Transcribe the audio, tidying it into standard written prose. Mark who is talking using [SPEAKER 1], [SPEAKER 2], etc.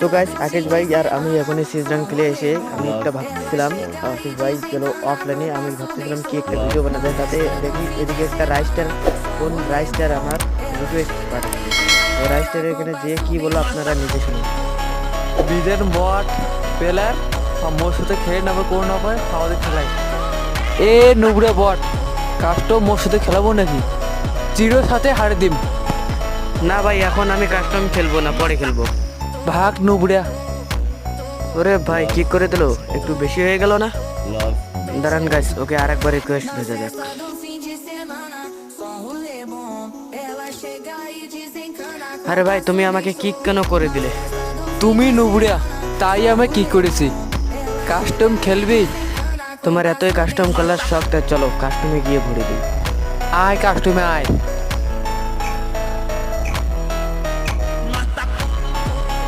[SPEAKER 1] তো গাইস আকেশ ভাই আর আমি এখন সিজ রান খেলে এসে আমি একটা ভাবতেছিলাম আকেশ ভাই চলো অফলাইনে আমি ভাবতেছিলাম কি একটা ভিডিও বানাতে তাতে দেখি এদিকে একটা রাইস্টার কোন রাইস্টার আমার রিকোয়েস্ট পাঠাচ্ছে তো রাইস্টার এখানে যে কি বলো আপনারা নিজে শুনুন।
[SPEAKER 2] বিদেন বট প্লেয়ার মোর সাথে খেলে নেবে কোন হবে আমাদের খেলাই এ নুবড়ে বট কাস্টম মোর সাথে খেলাবো নাকি চিরোর সাথে হারে দিম
[SPEAKER 1] না ভাই এখন আমি কাস্টম খেলবো না, পরে খেলবো।
[SPEAKER 2] ভাগ নুবড়িয়া
[SPEAKER 1] ওরে ভাই কি করে দিলো, একটু বেশি হয়ে গেল না? দাঁড়ান গাইস ওকে আরেকবার রিকোয়েস্ট ভেজা যাক। আরে ভাই তুমি আমাকে কিক কেন করে দিলে?
[SPEAKER 2] তুমি নুবড়িয়া তাই আমি কি করেছি কাস্টম খেলবি
[SPEAKER 1] তোমার এতই কাস্টম খেলার শখ, তা চলো কাস্টমে গিয়ে ভরে দিই।
[SPEAKER 2] আয় কাস্টমে আয়